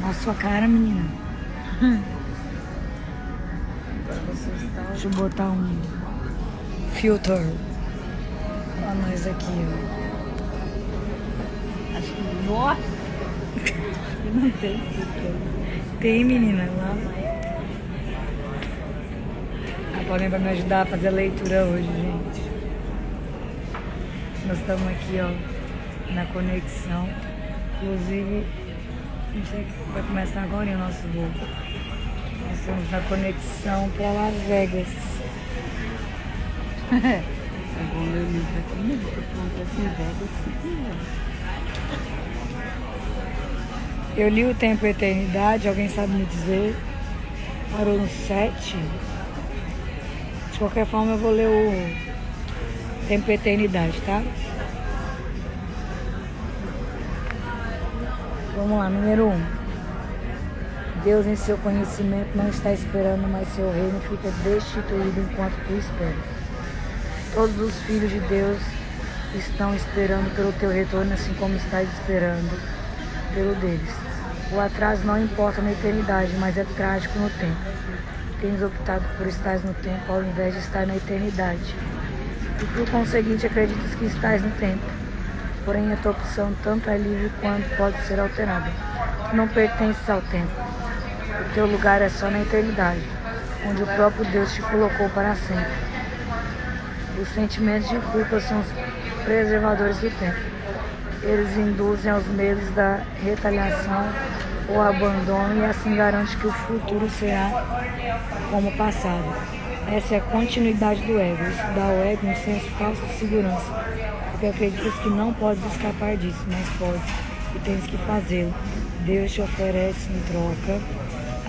A sua cara, menina. Deixa eu botar um filter pra nós aqui, ó. Acho que... Nossa! Não tem filtro. Tem, menina, lá. A Paulinha vai me ajudar a fazer a leitura hoje, gente. Nós estamos aqui, ó, na conexão. Inclusive, não sei, vai começar agora o nosso voo. Nós estamos na conexão para Las Vegas. É bom ler o livro aqui, porque acontece em Vegas. Eu li o Tempo e a Eternidade, alguém sabe me dizer? Parou no 7. De qualquer forma, eu vou ler o Tempo e a Eternidade, tá? Vamos lá, número 1. Deus, em seu conhecimento, não está esperando, mas seu reino fica destituído enquanto tu esperas. Todos os filhos de Deus estão esperando pelo teu retorno, assim como estás esperando pelo deles. O atraso não importa na eternidade, mas é trágico no tempo. Tens optado por estar no tempo ao invés de estar na eternidade. E por conseguinte acreditas que estás no tempo. Porém, a tua opção tanto é livre quanto pode ser alterada. Tu não pertences ao tempo. O teu lugar é só na eternidade, onde o próprio Deus te colocou para sempre. Os sentimentos de culpa são os preservadores do tempo. Eles induzem aos medos da retaliação ou abandono e assim garante que o futuro será como o passado. Essa é a continuidade do ego. Isso dá ao ego um senso falso de segurança, porque acreditas que não podes escapar disso, mas podes e tens que fazê-lo. Deus te oferece em troca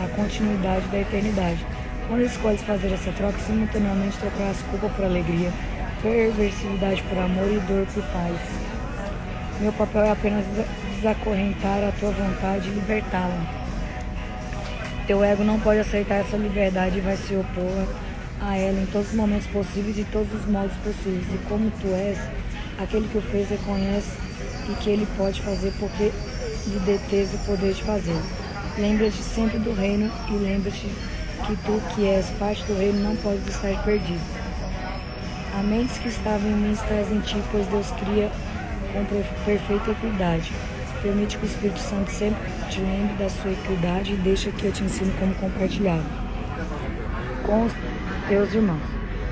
a continuidade da eternidade. Quando escolhes fazer essa troca, simultaneamente trocarás culpa por alegria, perversividade por amor e dor por paz. Meu papel é apenas desacorrentar a tua vontade e libertá-la. Teu ego não pode aceitar essa liberdade e vai se opor a ela em todos os momentos possíveis e todos os modos possíveis. E como tu és, aquele que o fez reconhece e que ele pode fazer porque lhe detens o poder de fazer. Lembra-te sempre do reino e lembra-te que tu que és parte do reino não podes estar perdido. A mentes que estava em mim estás em ti, pois Deus cria com perfeita equidade. Permite que o Espírito Santo sempre te lembre da sua equidade e deixa que eu te ensine como compartilhar com os teus irmãos.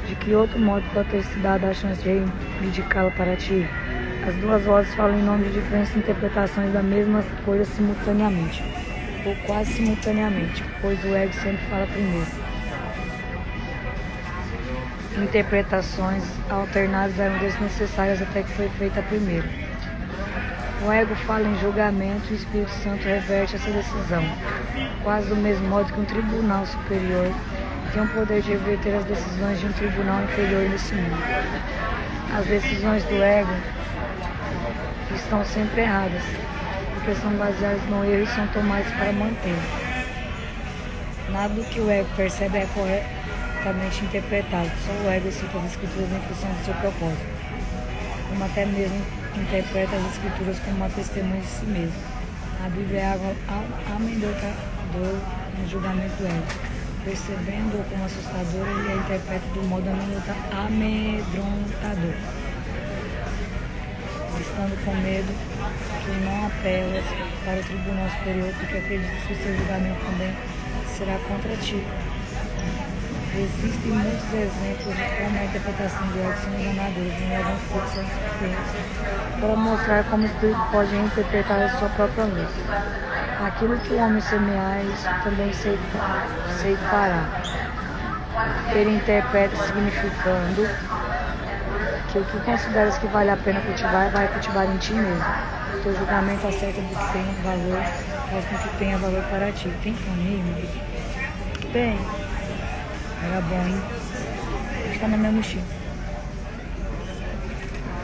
De que outro modo pode ter se dado a chance de reivindicá-la para ti? As duas vozes falam em nome de diferentes interpretações da mesma coisa simultaneamente, ou quase simultaneamente, pois o ego sempre fala primeiro. Interpretações alternadas eram desnecessárias até que foi feita a primeira. O ego fala em julgamento e o Espírito Santo reverte essa decisão, quase do mesmo modo que um tribunal superior tem o poder de reverter as decisões de um tribunal inferior nesse mundo. As decisões do ego estão sempre erradas, porque são baseadas no erro e são tomadas para manter. Nada do que o ego percebe é corretamente interpretado, só o ego cita as escrituras em função do seu propósito, como até mesmo interpreta as escrituras como uma testemunha de si mesmo. A Bíblia é algo amedrontador no julgamento do ego. Percebendo-o como assustador, ele a interpreta do modo amedrontador. Estando com medo, que não apelas para o tribunal superior, porque acreditas que o seu julgamento também será contra ti. Existem muitos exemplos de como a interpretação de ego são enganadoras e alguns poucos são suficientes para mostrar como o Espírito pode interpretar a sua própria luz. Aquilo que o homem semear, isso também ceifará. Ele interpreta significando que o que consideras que vale a pena cultivar, vai cultivar em ti mesmo. O teu julgamento acerca do que tem valor, faz com que tenha valor para ti. Tem família? Tem. Era bom, hein? Está na minha mochila.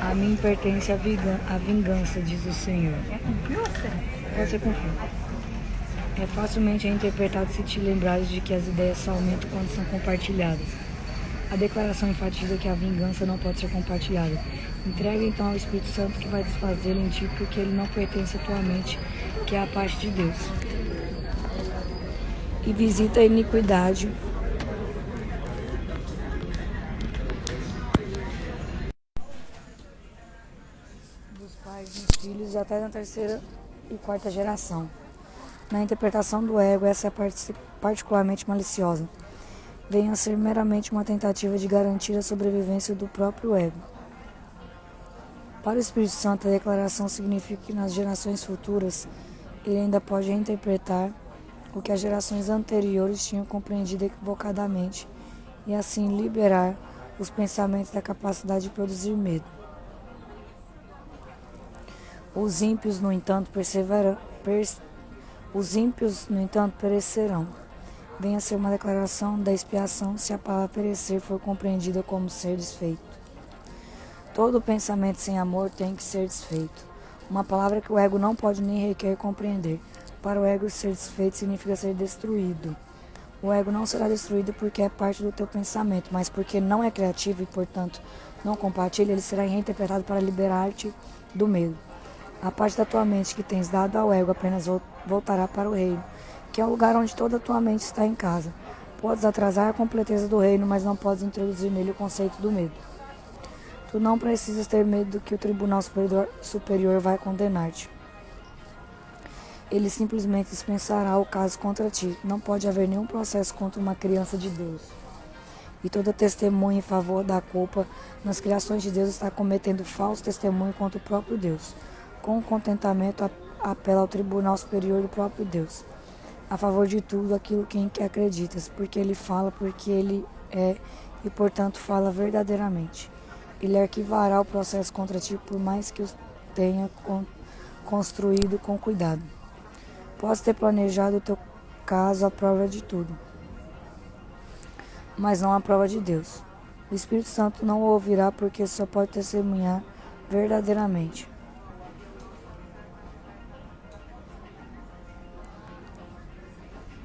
A mim pertence a vingança, diz o Senhor. Pode ser confio. É facilmente interpretado se te lembrares de que as ideias só aumentam quando são compartilhadas. A declaração enfatiza que a vingança não pode ser compartilhada. Entrega então ao Espírito Santo que vai desfazê-lo em ti, porque ele não pertence à tua mente, que é a parte de Deus. e visita a iniquidade. Dos pais dos filhos até na terceira e quarta geração. Na interpretação do ego, essa é particularmente maliciosa. Vem a ser meramente uma tentativa de garantir a sobrevivência do próprio ego. Para o Espírito Santo, a declaração significa que nas gerações futuras, ele ainda pode reinterpretar o que as gerações anteriores tinham compreendido equivocadamente e assim liberar os pensamentos da capacidade de produzir medo. Os ímpios, no entanto, perecerão. Vem a ser uma declaração da expiação se a palavra perecer for compreendida como ser desfeito. Todo pensamento sem amor tem que ser desfeito. Uma palavra que o ego não pode nem requer compreender. Para o ego, ser desfeito significa ser destruído. O ego não será destruído porque é parte do teu pensamento, mas porque não é criativo e, portanto, não compartilha, ele será reinterpretado para liberar-te do medo. A parte da tua mente que tens dado ao ego apenas voltará para o reino, que é o lugar onde toda a tua mente está em casa. Podes atrasar a completeza do reino, mas não podes introduzir nele o conceito do medo. Tu não precisas ter medo do que o tribunal superior vai condenar-te. Ele simplesmente dispensará o caso contra ti. Não pode haver nenhum processo contra uma criança de Deus. E toda testemunha em favor da culpa nas criações de Deus está cometendo falso testemunho contra o próprio Deus. Com contentamento apela ao tribunal superior do próprio Deus, a favor de tudo aquilo em que acreditas, porque ele fala, porque ele é e, portanto, fala verdadeiramente. Ele arquivará o processo contra ti, por mais que o tenha construído com cuidado. Podes ter planejado o teu caso à prova de tudo, mas não à prova de Deus. O Espírito Santo não o ouvirá porque só pode testemunhar verdadeiramente.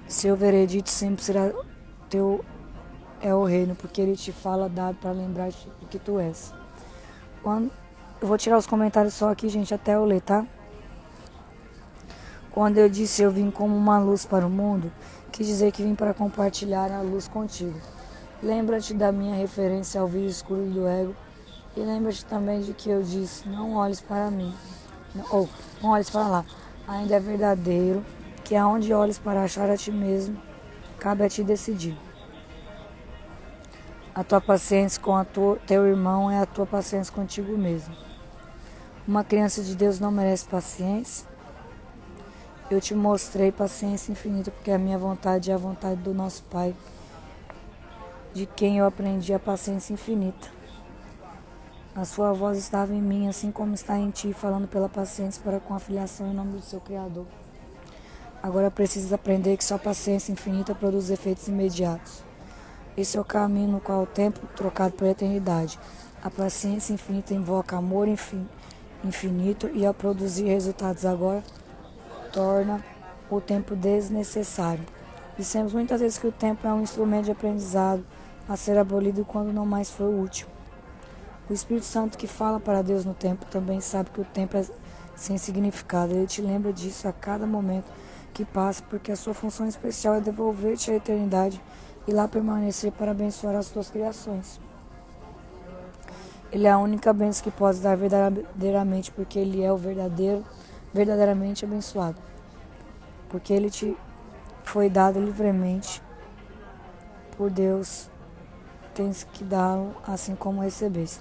Seu veredito sempre será teu, é o reino, porque ele te fala dado para lembrar-te do que tu és. Eu vou tirar os comentários só aqui, gente, até eu ler, tá? Quando eu disse eu vim como uma luz para o mundo, quis dizer que vim para compartilhar a luz contigo. Lembra-te da minha referência ao vídeo escuro do ego e lembra-te também de que eu disse, não olhes para mim, não olhes para lá. Ainda é verdadeiro que aonde olhes para achar a ti mesmo, cabe a ti decidir. A tua paciência com teu irmão é a tua paciência contigo mesmo. Uma criança de Deus não merece paciência? Eu te mostrei paciência infinita, porque a minha vontade é a vontade do nosso Pai, de quem eu aprendi a paciência infinita. A sua voz estava em mim, assim como está em ti, falando pela paciência para com a filiação em nome do seu Criador. Agora precisas aprender que só paciência infinita produz efeitos imediatos. Esse é o caminho no qual o tempo, trocado pela eternidade. A paciência infinita invoca amor infinito e, ao produzir resultados agora, torna o tempo desnecessário. Dissemos muitas vezes que o tempo é um instrumento de aprendizado a ser abolido quando não mais for útil. O Espírito Santo que fala para Deus no tempo também sabe que o tempo é sem significado. Ele te lembra disso a cada momento que passa, porque a sua função especial é devolver-te à eternidade e lá permanecer para abençoar as tuas criações. Ele é a única bênção que podes dar verdadeiramente, porque ele é o verdadeiramente abençoado. Porque ele te foi dado livremente por Deus, tens que dá-lo assim como recebeste.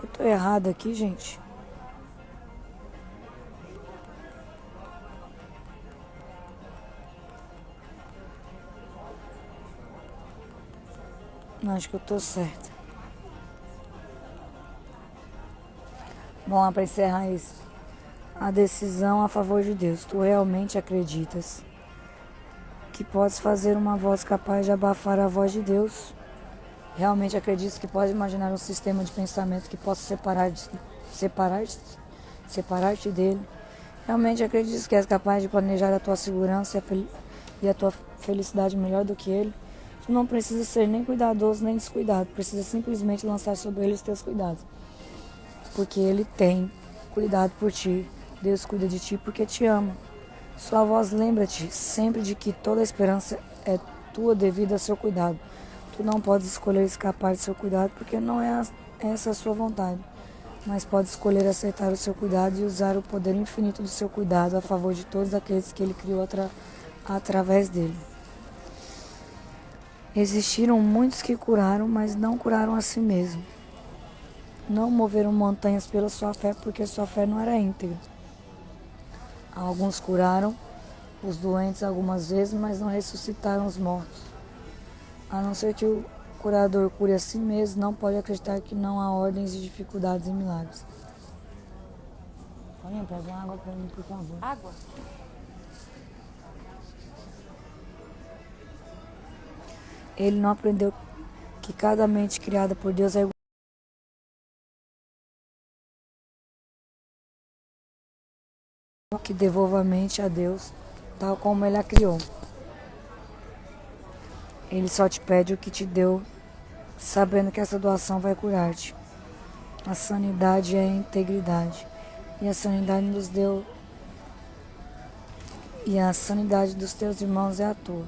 Eu tô errado aqui, gente? Não, acho que eu tô certa. Vamos lá para encerrar isso. A decisão a favor de Deus. Tu realmente acreditas que podes fazer uma voz capaz de abafar a voz de Deus? Realmente acreditas que pode imaginar um sistema de pensamento que possa separar-te dele? Realmente acreditas que és capaz de planejar a tua segurança e a tua felicidade melhor do que ele? Tu não precisa ser nem cuidadoso nem descuidado, precisa simplesmente lançar sobre ele os teus cuidados. Porque ele tem cuidado por ti. Deus cuida de ti porque te ama. Sua voz lembra-te sempre de que toda a esperança é tua devido a seu cuidado. Tu não podes escolher escapar de seu cuidado porque não é essa a sua vontade, mas podes escolher aceitar o seu cuidado e usar o poder infinito do seu cuidado a favor de todos aqueles que ele criou através dele. Existiram muitos que curaram, mas não curaram a si mesmos. Não moveram montanhas pela sua fé porque sua fé não era íntegra. Alguns curaram os doentes algumas vezes, mas não ressuscitaram os mortos. A não ser que o curador cure a si mesmo, não pode acreditar que não há ordens de dificuldades e milagres. Olha, pega uma água para mim, por favor. Água? Ele não aprendeu que cada mente criada por Deus é igual que devolva a mente a Deus, tal como Ele a criou. Ele só te pede o que te deu, sabendo que essa doação vai curar-te. A sanidade é a integridade. E a sanidade nos deu. E a sanidade dos teus irmãos é a tua.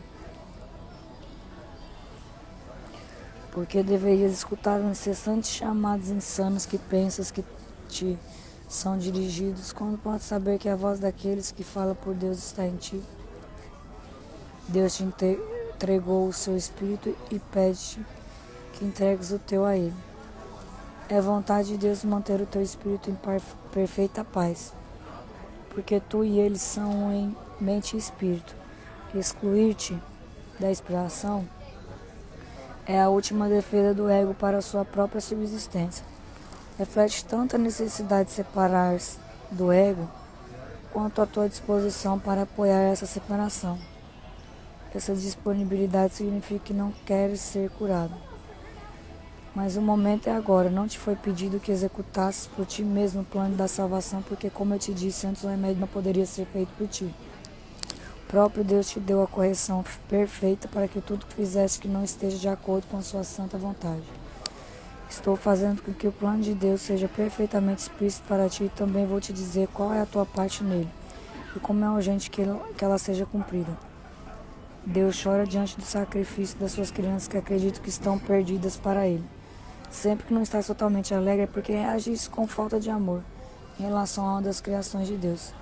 Porque deverias escutar os incessantes chamados insanos que pensas que te são dirigidos, quando podes saber que a voz daqueles que falam por Deus está em ti. Deus te entregou o seu Espírito e pede que entregues o teu a Ele. É vontade de Deus manter o teu espírito em perfeita paz, porque tu e Ele são em mente e espírito. Excluir-te da inspiração é a última defesa do ego para a sua própria subsistência. Reflete tanto a necessidade de separar-se do ego, quanto a tua disposição para apoiar essa separação. Essa disponibilidade significa que não queres ser curado. Mas o momento é agora. Não te foi pedido que executasses por ti mesmo o plano da salvação, porque, como eu te disse antes, o remédio não poderia ser feito por ti. O próprio Deus te deu a correção perfeita para que tudo que fizesse que não esteja de acordo com a sua santa vontade. Estou fazendo com que o plano de Deus seja perfeitamente explícito para ti e também vou te dizer qual é a tua parte nele e como é urgente que ela seja cumprida. Deus chora diante do sacrifício das suas crianças que acreditam que estão perdidas para Ele. Sempre que não estás totalmente alegre é porque reagis com falta de amor em relação a uma das criações de Deus.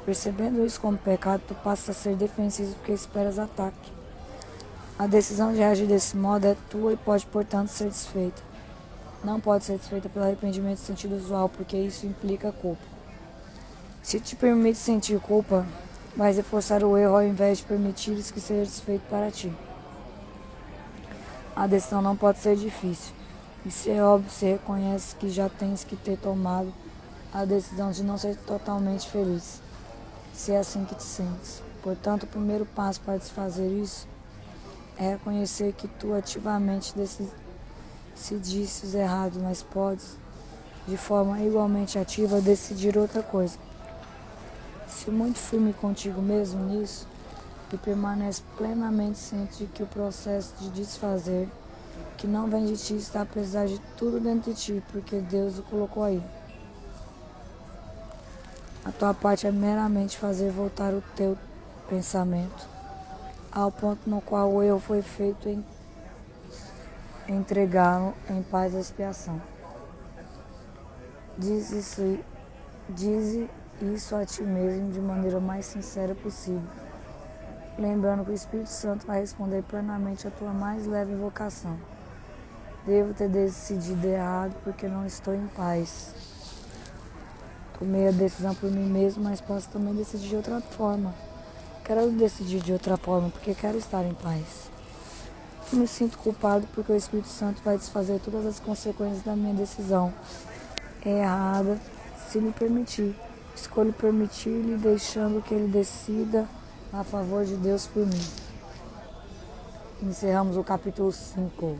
Percebendo isso como pecado, tu passas a ser defensivo porque esperas ataque. A decisão de reagir desse modo é tua e pode, portanto, ser desfeita. Não pode ser desfeita pelo arrependimento em sentido usual, porque isso implica culpa. Se te permite sentir culpa, vais reforçar o erro ao invés de permitires que seja desfeito para ti. A decisão não pode ser difícil. E se é óbvio, se reconhece que já tens que ter tomado a decisão de não ser totalmente feliz. Se é assim que te sentes. Portanto, o primeiro passo para desfazer isso é reconhecer que tu ativamente decidistes errado, mas podes, de forma igualmente ativa, decidir outra coisa. Se muito firme contigo mesmo nisso, e permanece plenamente ciente de que o processo de desfazer, que não vem de ti, está apesar de tudo dentro de ti, porque Deus o colocou aí. A tua parte é meramente fazer voltar o teu pensamento ao ponto no qual o erro foi feito em entregá-lo em paz à expiação. Diz isso a ti mesmo de maneira mais sincera possível, lembrando que o Espírito Santo vai responder plenamente à tua mais leve invocação. Devo ter decidido errado porque não estou em paz. Tomei a decisão por mim mesmo, mas posso também decidir de outra forma. Quero decidir de outra forma porque quero estar em paz. Me sinto culpado porque o Espírito Santo vai desfazer todas as consequências da minha decisão errada se me permitir. Escolho permitir-lhe, deixando que ele decida a favor de Deus por mim. Encerramos o capítulo 5.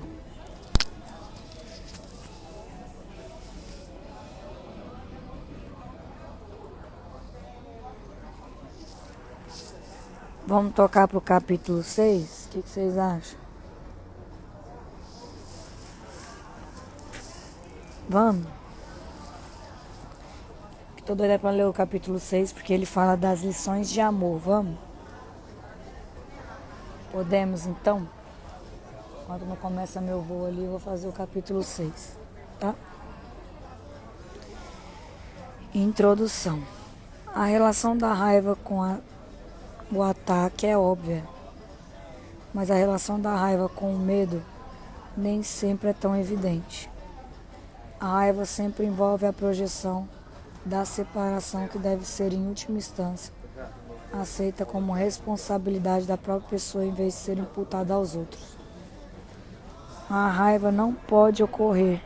Vamos tocar para o capítulo 6? O que vocês acham? Vamos? Tô doida pra ler o capítulo 6, porque ele fala das lições de amor. Vamos? Podemos, então? Quando não começa meu voo ali, eu vou fazer o capítulo 6, tá? Introdução. A relação da raiva com o ataque é óbvia, mas a relação da raiva com o medo nem sempre é tão evidente. A raiva sempre envolve a projeção da separação que deve ser, em última instância, aceita como responsabilidade da própria pessoa em vez de ser imputada aos outros. A raiva não pode ocorrer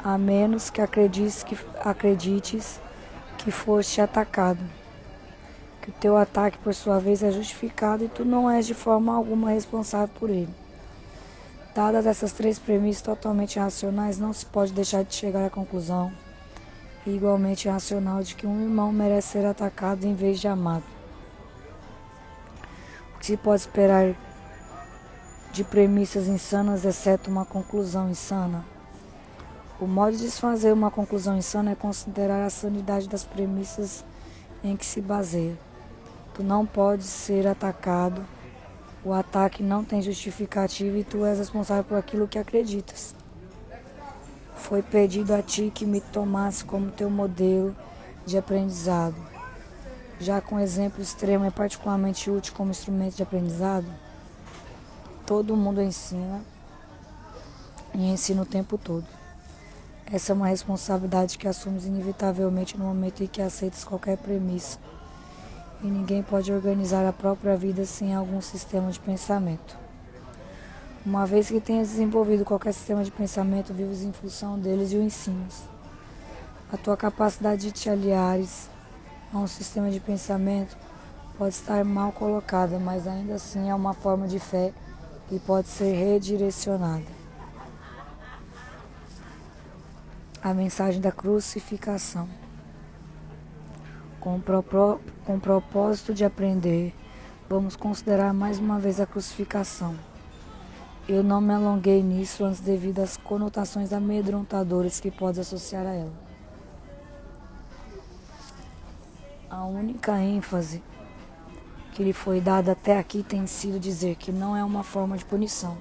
a menos que acredites que foste atacado, que o teu ataque por sua vez é justificado e tu não és de forma alguma responsável por ele. Dadas essas três premissas totalmente racionais, não se pode deixar de chegar à conclusão, igualmente racional, de que um irmão merece ser atacado em vez de amado. O que se pode esperar de premissas insanas, exceto uma conclusão insana? O modo de desfazer uma conclusão insana é considerar a sanidade das premissas em que se baseia. Tu não podes ser atacado, o ataque não tem justificativa e tu és responsável por aquilo que acreditas. Foi pedido a ti que me tomasse como teu modelo de aprendizado. Já que um exemplo extremo é particularmente útil como instrumento de aprendizado, todo mundo ensina e ensina o tempo todo. Essa é uma responsabilidade que assumes inevitavelmente no momento em que aceitas qualquer premissa. E ninguém pode organizar a própria vida sem algum sistema de pensamento. Uma vez que tenhas desenvolvido qualquer sistema de pensamento, vives em função deles e o ensinas. A tua capacidade de te aliares a um sistema de pensamento pode estar mal colocada, mas ainda assim é uma forma de fé e pode ser redirecionada. A mensagem da crucificação. Com o propósito de aprender, vamos considerar mais uma vez a crucificação. Eu não me alonguei nisso antes devido às conotações amedrontadoras que podes associar a ela. A única ênfase que lhe foi dada até aqui tem sido dizer que não é uma forma de punição.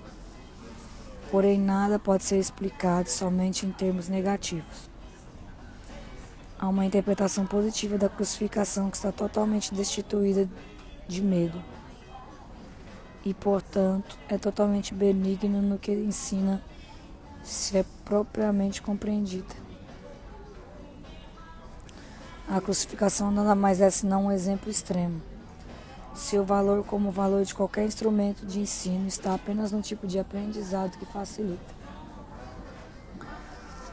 Porém, nada pode ser explicado somente em termos negativos. Há uma interpretação positiva da crucificação que está totalmente destituída de medo e, portanto, é totalmente benigna no que ensina, se é propriamente compreendida. A crucificação nada mais é senão um exemplo extremo. Seu valor, como o valor de qualquer instrumento de ensino, está apenas no tipo de aprendizado que facilita.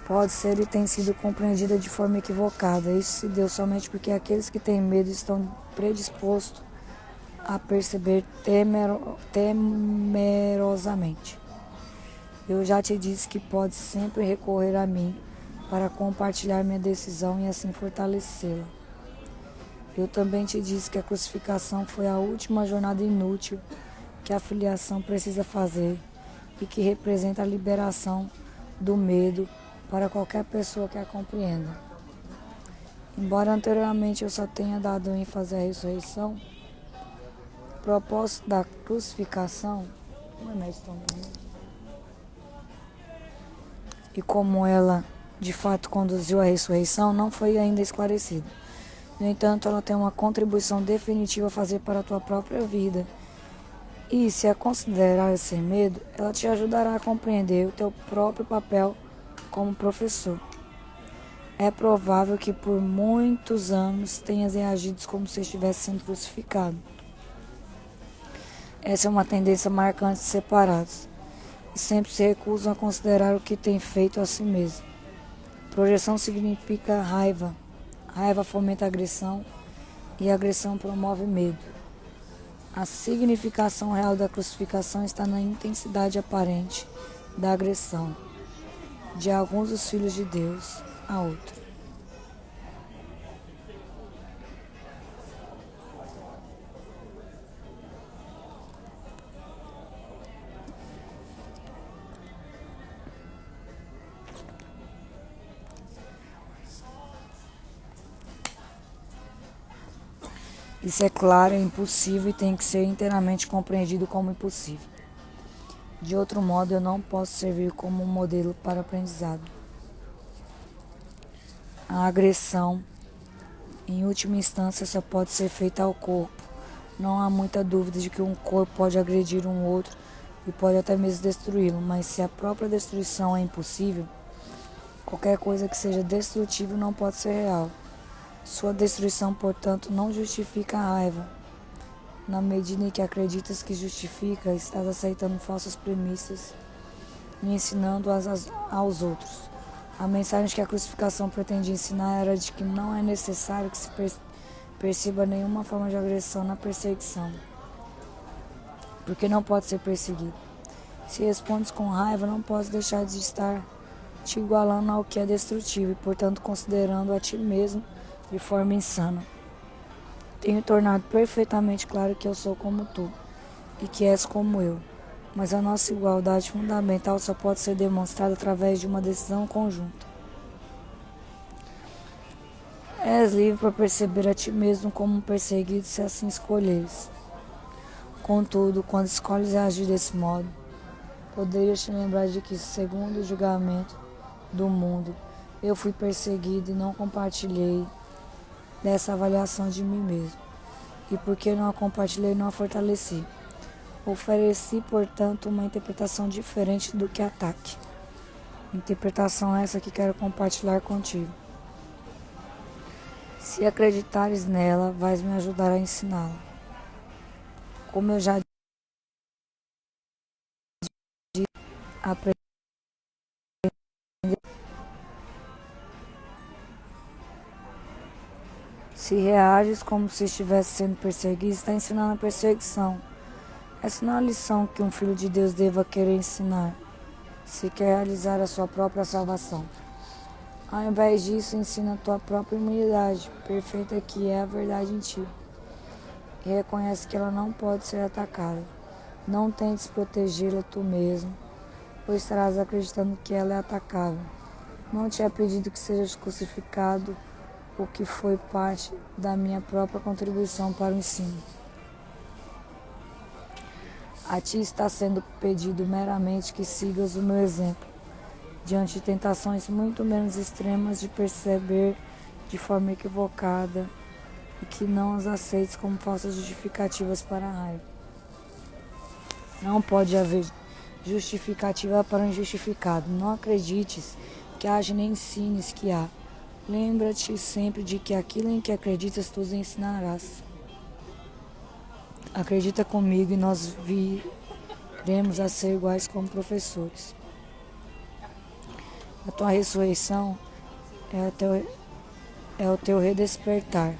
Pode ser e tem sido compreendida de forma equivocada. Isso se deu somente porque aqueles que têm medo estão predispostos a perceber temerosamente. Eu já te disse que pode sempre recorrer a mim para compartilhar minha decisão e assim fortalecê-la. Eu também te disse que a crucificação foi a última jornada inútil que a filiação precisa fazer e que representa a liberação do medo para qualquer pessoa que a compreenda. Embora anteriormente eu só tenha dado ênfase à ressurreição, o propósito da crucificação e como ela de fato conduziu à ressurreição não foi ainda esclarecido. No entanto, ela tem uma contribuição definitiva a fazer para a tua própria vida. E, se a considerar sem medo, ela te ajudará a compreender o teu próprio papel como professor. É provável que por muitos anos tenhas reagido como se estivesse sendo crucificado. Essa é uma tendência marcante de separados, e sempre se recusam a considerar o que têm feito a si mesmo. Projeção significa raiva. Raiva fomenta a agressão e a agressão promove medo. A significação real da crucificação está na intensidade aparente da agressão de alguns dos filhos de Deus a outro. Isso é claro, é impossível e tem que ser inteiramente compreendido como impossível. De outro modo, eu não posso servir como um modelo para aprendizado. A agressão, em última instância, só pode ser feita ao corpo. Não há muita dúvida de que um corpo pode agredir um outro e pode até mesmo destruí-lo, mas se a própria destruição é impossível, qualquer coisa que seja destrutível não pode ser real. Sua destruição, portanto, não justifica a raiva. Na medida em que acreditas que justifica, estás aceitando falsas premissas e ensinando-as aos outros. A mensagem que a crucificação pretendia ensinar era de que não é necessário que se perceba nenhuma forma de agressão na perseguição, porque não pode ser perseguido. Se respondes com raiva, não podes deixar de estar te igualando ao que é destrutivo e, portanto, considerando a ti mesmo de forma insana. Tenho tornado perfeitamente claro que eu sou como tu e que és como eu, mas a nossa igualdade fundamental só pode ser demonstrada através de uma decisão conjunta. És livre para perceber a ti mesmo como um perseguido se assim escolheres. Contudo, quando escolhes agir desse modo, poderias te lembrar de que, segundo o julgamento do mundo, eu fui perseguido e não compartilhei dessa avaliação de mim mesmo. E porque não a compartilhei, não a fortaleci. Ofereci, portanto, uma interpretação diferente do que ataque. Interpretação essa que quero compartilhar contigo. Se acreditares nela, vais me ajudar a ensiná-la. Como eu já disse, aprender. Se reages como se estivesse sendo perseguido, está ensinando a perseguição. Essa não é a lição que um filho de Deus deva querer ensinar, se quer realizar a sua própria salvação. Ao invés disso, ensina a tua própria imunidade, perfeita que é a verdade em ti. E reconhece que ela não pode ser atacada. Não tentes protegê-la tu mesmo, pois estarás acreditando que ela é atacável. Não te é pedido que sejas crucificado, o que foi parte da minha própria contribuição para o ensino. A ti está sendo pedido meramente que sigas o meu exemplo, diante de tentações muito menos extremas de perceber de forma equivocada e que não as aceites como falsas justificativas para a raiva. Não pode haver justificativa para o injustificado. Não acredites que haja nem ensines que há. Lembra-te sempre de que aquilo em que acreditas tu os ensinarás. Acredita comigo e nós viremos a ser iguais como professores. A tua ressurreição é o teu redespertar.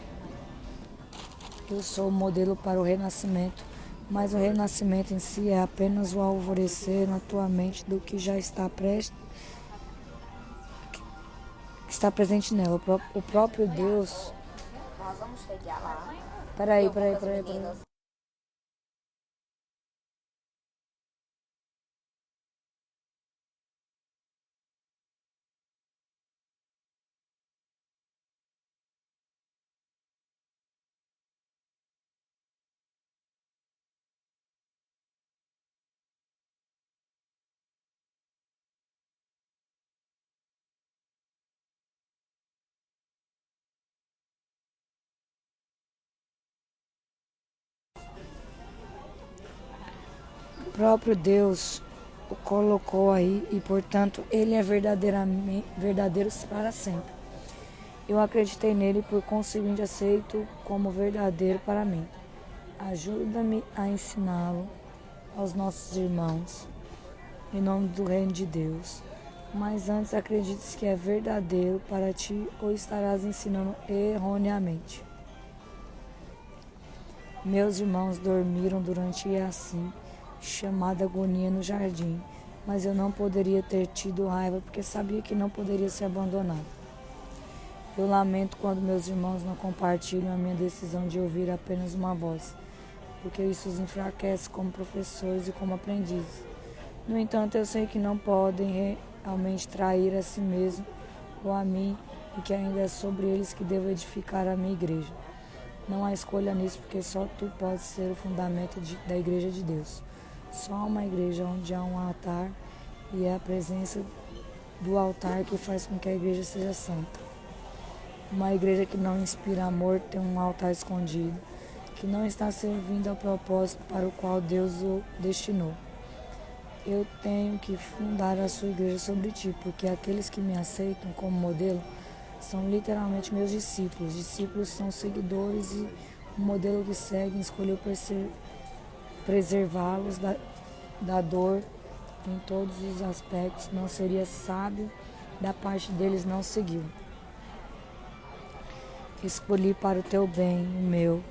Eu sou o modelo para o renascimento, mas o renascimento em si é apenas o alvorecer na tua mente do que já está presente nela. O próprio Deus. Nós vamos chegar lá. Peraí. O próprio Deus o colocou aí e, portanto, ele é verdadeiro para sempre. Eu acreditei nele e, por conseguinte, aceito como verdadeiro para mim. Ajuda-me a ensiná-lo aos nossos irmãos, em nome do reino de Deus. Mas antes acredites que é verdadeiro para ti ou estarás ensinando erroneamente. Meus irmãos dormiram durante assim chamada agonia no jardim, mas eu não poderia ter tido raiva porque sabia que não poderia ser abandonado. Eu lamento quando meus irmãos não compartilham a minha decisão de ouvir apenas uma voz, porque isso os enfraquece como professores e como aprendizes. No entanto, eu sei que não podem realmente trair a si mesmo ou a mim, e que ainda é sobre eles que devo edificar a minha igreja. Não há escolha nisso, porque só tu podes ser o fundamento da igreja de Deus. Só há uma igreja onde há um altar e é a presença do altar que faz com que a igreja seja santa. Uma igreja que não inspira amor tem um altar escondido, que não está servindo ao propósito para o qual Deus o destinou. Eu tenho que fundar a sua igreja sobre ti, porque aqueles que me aceitam como modelo são literalmente meus discípulos. Discípulos são seguidores e o modelo que seguem escolheu preservá-los da dor em todos os aspectos. Não seria sábio da parte deles não segui-lo. Escolhi para o teu bem, o meu,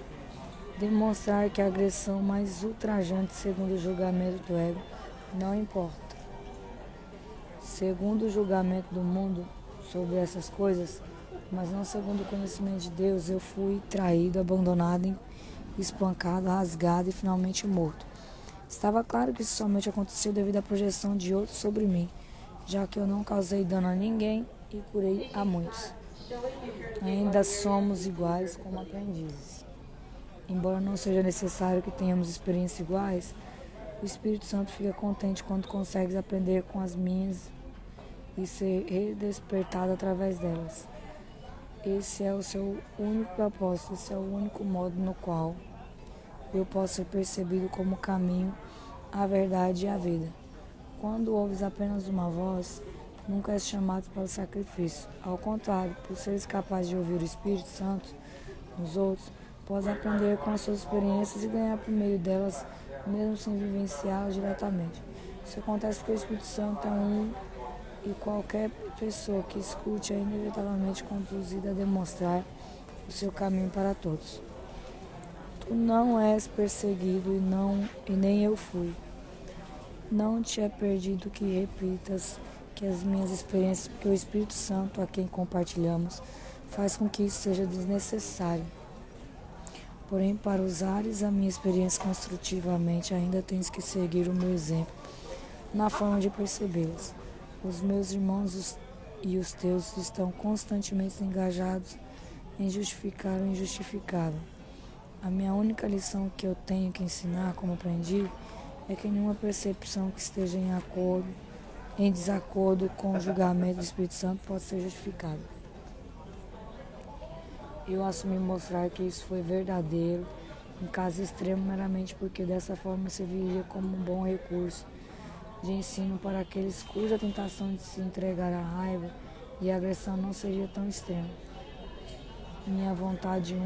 demonstrar que a agressão mais ultrajante segundo o julgamento do ego não importa. Segundo o julgamento do mundo sobre essas coisas, mas não segundo o conhecimento de Deus, eu fui traído, abandonado, espancado, rasgado e finalmente morto. Estava claro que isso somente aconteceu devido à projeção de outros sobre mim, já que eu não causei dano a ninguém e curei a muitos. Ainda somos iguais como aprendizes. Embora não seja necessário que tenhamos experiências iguais, o Espírito Santo fica contente quando consegues aprender com as minhas e ser redespertado através delas. Esse é o seu único propósito, esse é o único modo no qual eu posso ser percebido como o caminho, a verdade e a vida. Quando ouves apenas uma voz, nunca és chamado para o sacrifício. Ao contrário, por seres capaz de ouvir o Espírito Santo nos outros, podes aprender com as suas experiências e ganhar por meio delas, mesmo sem vivenciá-las diretamente. Isso acontece porque o Espírito Santo é um e qualquer pessoa que escute é inevitavelmente conduzida a demonstrar o seu caminho para todos. Tu não és perseguido e nem eu fui. Não te é perdido que repitas que as minhas experiências, porque o Espírito Santo, a quem compartilhamos, faz com que isso seja desnecessário. Porém, para usares a minha experiência construtivamente, ainda tens que seguir o meu exemplo na forma de percebê-las. Os meus irmãos e os teus estão constantemente engajados em justificar o injustificável. A minha única lição que eu tenho que ensinar, como aprendi, é que nenhuma percepção que esteja em desacordo com o julgamento do Espírito Santo pode ser justificada. Eu assumi mostrar que isso foi verdadeiro, em caso extremo, meramente porque dessa forma serviria como um bom recurso de ensino para aqueles cuja tentação de se entregar à raiva e à agressão não seria tão extrema. Minha vontade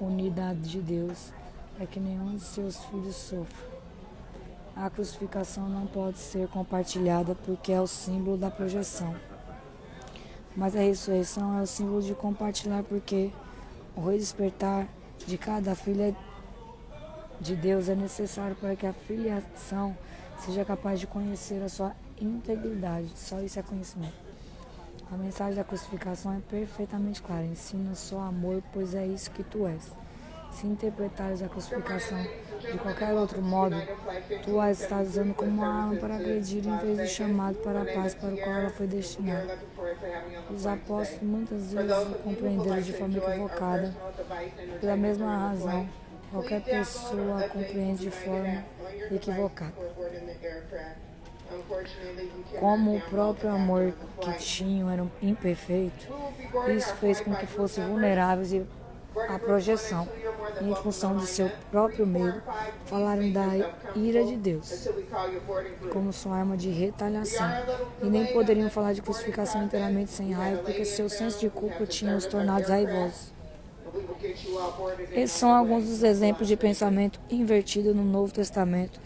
unidade de Deus é que nenhum de seus filhos sofra. A crucificação não pode ser compartilhada porque é o símbolo da projeção. Mas a ressurreição é o símbolo de compartilhar porque o redespertar de cada filha de Deus é necessário para que a filiação seja capaz de conhecer a sua integridade. Só isso é conhecimento. A mensagem da crucificação é perfeitamente clara. Ensina só amor, pois é isso que tu és. Se interpretares a crucificação de qualquer outro modo, tu a estás usando como uma arma para agredir em vez de chamado para a paz para o qual ela foi destinada. Os apóstolos muitas vezes o compreenderam de forma equivocada. Pela mesma razão, qualquer pessoa a compreende de forma equivocada. Como o próprio amor que tinham era imperfeito, isso fez com que fossem vulneráveis à projeção, e em função de seu próprio medo, falaram da ira de Deus como sua arma de retaliação, e nem poderiam falar de crucificação inteiramente sem raiva, porque seu senso de culpa tinha os tornados raivosos. Esses são alguns dos exemplos de pensamento invertido no Novo Testamento,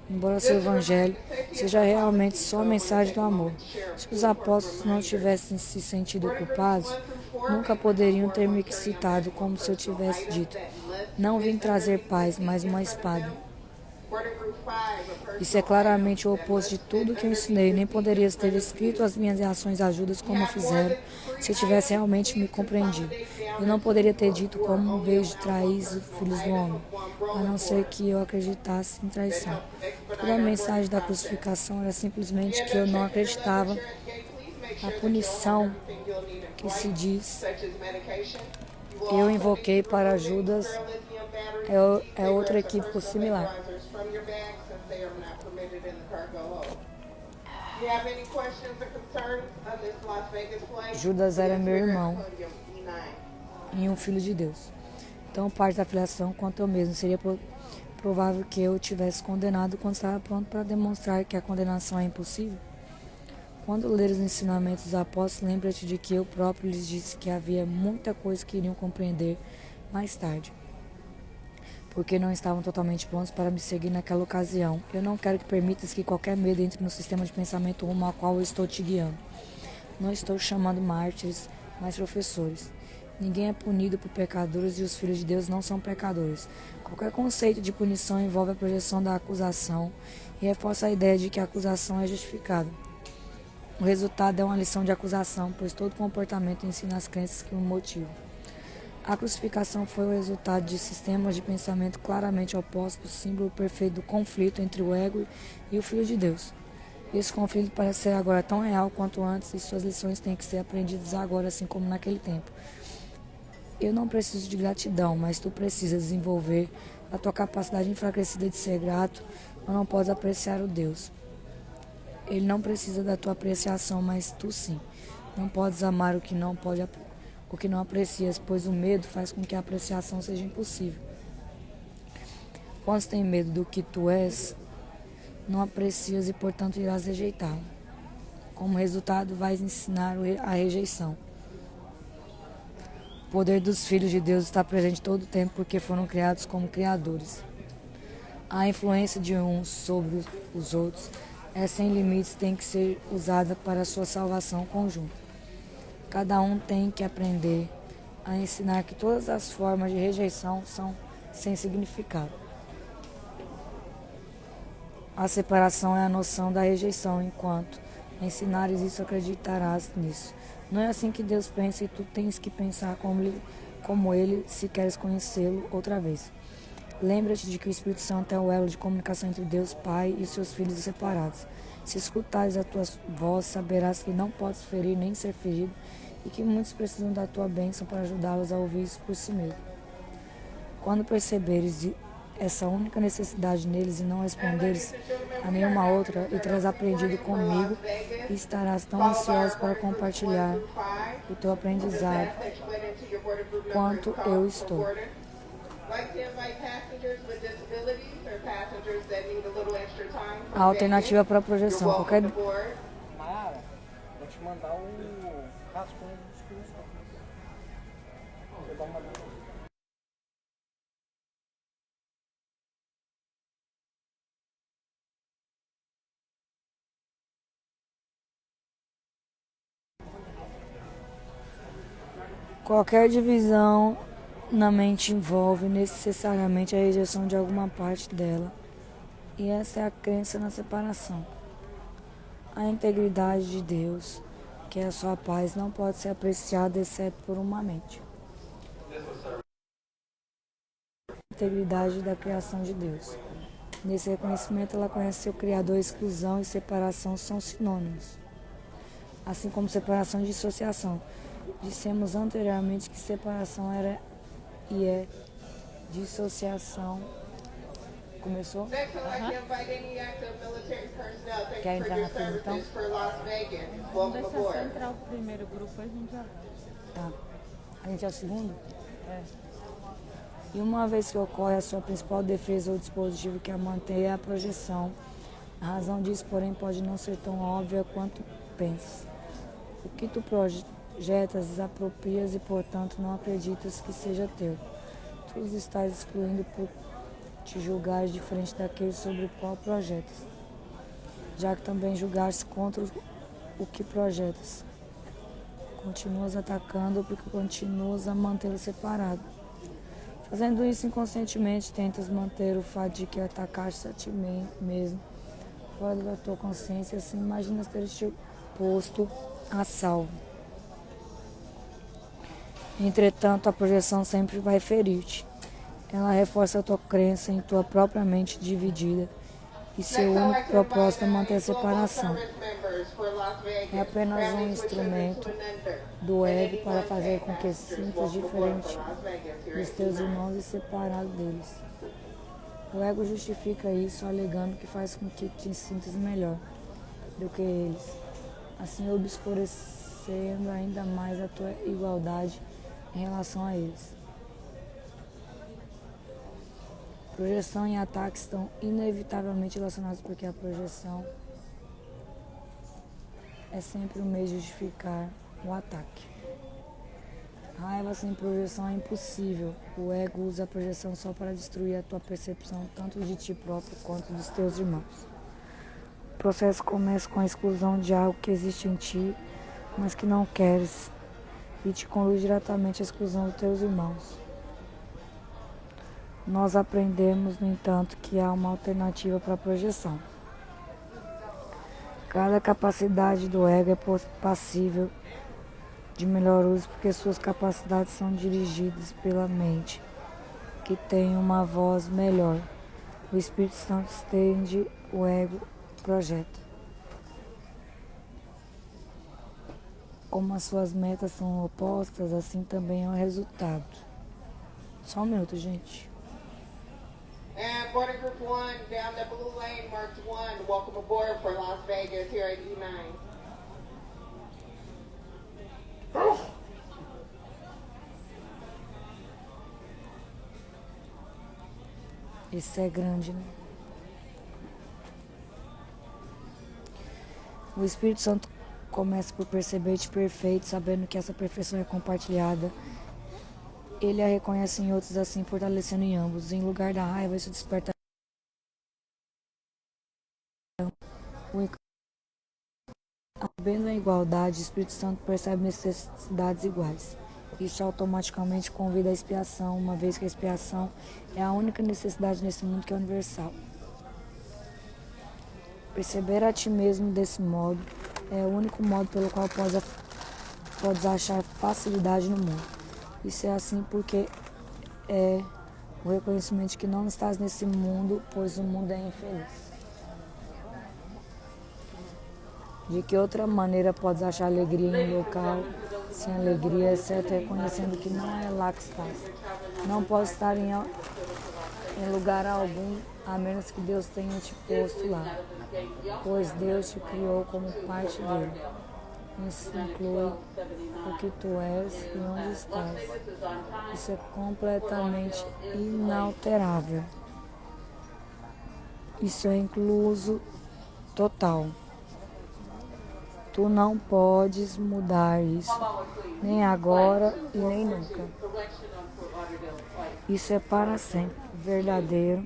embora seu evangelho seja realmente só a mensagem do amor. Se os apóstolos não tivessem se sentido culpados, nunca poderiam ter me citado como se eu tivesse dito: não vim trazer paz, mas uma espada. Isso é claramente o oposto de tudo que eu ensinei. Nem poderias ter escrito as minhas reações às como fizeram, se eu tivesse realmente me compreendido. Eu não poderia ter dito como um beijo traz os filhos do homem, a não ser que eu acreditasse em traição. Toda a mensagem da crucificação era simplesmente que eu não acreditava na punição que se diz Eu invoquei para Judas, é outro equívoco similar. Judas era meu irmão e um filho de Deus. Então, parte da filiação quanto eu mesmo. Seria provável que eu tivesse condenado quando estava pronto para demonstrar que a condenação é impossível? Quando ler os ensinamentos dos apóstolos, lembra-te de que eu próprio lhes disse que havia muita coisa que iriam compreender mais tarde, porque não estavam totalmente prontos para me seguir naquela ocasião. Eu não quero que permitas que qualquer medo entre no sistema de pensamento rumo ao qual eu estou te guiando. Não estou chamando mártires, mas professores. Ninguém é punido por pecadores e os filhos de Deus não são pecadores. Qualquer conceito de punição envolve a projeção da acusação e reforça a ideia de que a acusação é justificada. O resultado é uma lição de acusação, pois todo comportamento ensina as crenças que o motivam. A crucificação foi o resultado de sistemas de pensamento claramente opostos, símbolo perfeito do conflito entre o ego e o Filho de Deus. Esse conflito parece ser agora tão real quanto antes e suas lições têm que ser aprendidas agora, assim como naquele tempo. Eu não preciso de gratidão, mas tu precisas desenvolver a tua capacidade enfraquecida de ser grato, ou não podes apreciar o Deus. Ele não precisa da tua apreciação, mas tu sim. Não podes amar o que não aprecias, pois o medo faz com que a apreciação seja impossível. Quando tem medo do que tu és, não aprecias e, portanto, irás rejeitá-lo. Como resultado, vais ensinar a rejeição. O poder dos filhos de Deus está presente todo o tempo porque foram criados como criadores. A influência de uns sobre os outros é sem limites, tem que ser usada para a sua salvação conjunta. Cada um tem que aprender a ensinar que todas as formas de rejeição são sem significado. A separação é a noção da rejeição, enquanto ensinares isso, acreditarás nisso. Não é assim que Deus pensa e tu tens que pensar como Ele se queres conhecê-lo outra vez. Lembra-te de que o Espírito Santo é o elo de comunicação entre Deus Pai e seus filhos separados. Se escutares a tua voz, saberás que não podes ferir nem ser ferido e que muitos precisam da tua bênção para ajudá-los a ouvir isso por si mesmo. Quando perceberes essa única necessidade neles e não responderes a nenhuma outra e terás aprendido comigo e estarás tão ansioso para compartilhar o teu aprendizado quanto eu estou. A alternativa para a projeção. Mayara, vou te mandar um rascunho dos cursos. Você dá uma olhada. Qualquer divisão na mente envolve necessariamente a rejeição de alguma parte dela, e essa é a crença na separação. A integridade de Deus, que é a sua paz, não pode ser apreciada exceto por uma mente. A integridade da criação de Deus. Nesse reconhecimento, ela conhece seu Criador. Exclusão e separação são sinônimos, assim como separação e dissociação. Dissemos anteriormente que separação era e é dissociação. Começou? Quer entrar na fila então? Vamos deixar só entrar o primeiro grupo, a gente já... Tá. A gente é o segundo? É. E uma vez que ocorre, a sua principal defesa ou dispositivo que a mantém é a projeção. A razão disso, porém, pode não ser tão óbvia quanto pensas. O que tu projetas, desaproprias e, portanto, não acreditas que seja teu. Tu os estás excluindo por te julgares diferente daquele sobre o qual projetas, já que também julgares contra o que projetas. Continuas atacando porque continuas a mantê-lo separado. Fazendo isso inconscientemente, tentas manter o fato de que atacaste a ti mesmo fora da tua consciência, assim imaginas ter te posto a salvo. Entretanto, a projeção sempre vai ferir-te. Ela reforça a tua crença em tua própria mente dividida e seu único propósito é manter a separação. É apenas um instrumento do ego para fazer com que sintas diferente dos teus irmãos e separado deles. O ego justifica isso alegando que faz com que te sintas melhor do que eles, assim obscurecendo ainda mais a tua igualdade em relação a eles. Projeção e ataque estão inevitavelmente relacionados porque a projeção é sempre um meio de justificar o ataque. Raiva sem projeção é impossível. O ego usa a projeção só para destruir a tua percepção, tanto de ti próprio quanto dos teus irmãos. O processo começa com a exclusão de algo que existe em ti, mas que não queres, e te conduz diretamente à exclusão dos teus irmãos. Nós aprendemos, no entanto, que há uma alternativa para a projeção. Cada capacidade do ego é passível de melhor uso porque suas capacidades são dirigidas pela mente, que tem uma voz melhor. O Espírito Santo estende, o ego projeta. Como as suas metas são opostas, assim também é o resultado. Só um minuto, gente. And border group 1 down the blue lane, marked 1. Welcome aboard for Las Vegas here at E9. Esse é grande, né? O Espírito Santo começa por perceber-te perfeito, sabendo que essa perfeição é compartilhada. Ele a reconhece em outros, assim fortalecendo em ambos. Em lugar da raiva, isso desperta Havendo a igualdade, o Espírito Santo percebe necessidades iguais. Isso automaticamente convida à expiação, uma vez que a expiação é a única necessidade nesse mundo que é universal. Perceber a ti mesmo desse modo é o único modo pelo qual podes achar facilidade no mundo. Isso é assim porque é o reconhecimento de que não estás nesse mundo, pois o mundo é infeliz. De que outra maneira podes achar alegria em um local sem alegria, exceto reconhecendo que não é lá que estás. Não podes estar em lugar algum, a menos que Deus tenha te posto lá, pois Deus te criou como parte dele. Isso inclui o que tu és e onde estás. Isso é completamente inalterável. Isso é incluso total. Tu não podes mudar isso, nem agora e nem nunca. Isso é para sempre, verdadeiro.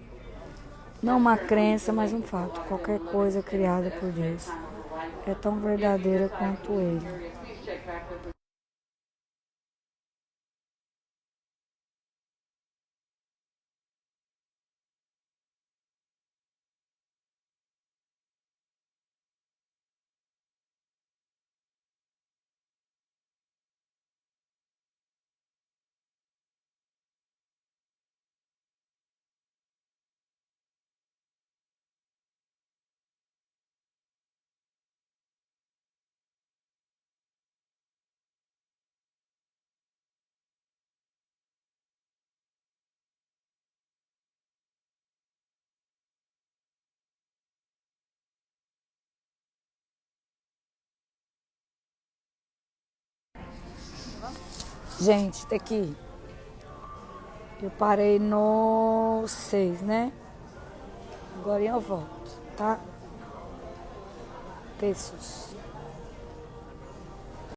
Não uma crença, mas um fato. Qualquer coisa criada por Deus é tão verdadeira quanto Ele. Gente, daqui eu parei no 6, né? Agora eu volto, tá? Beijos.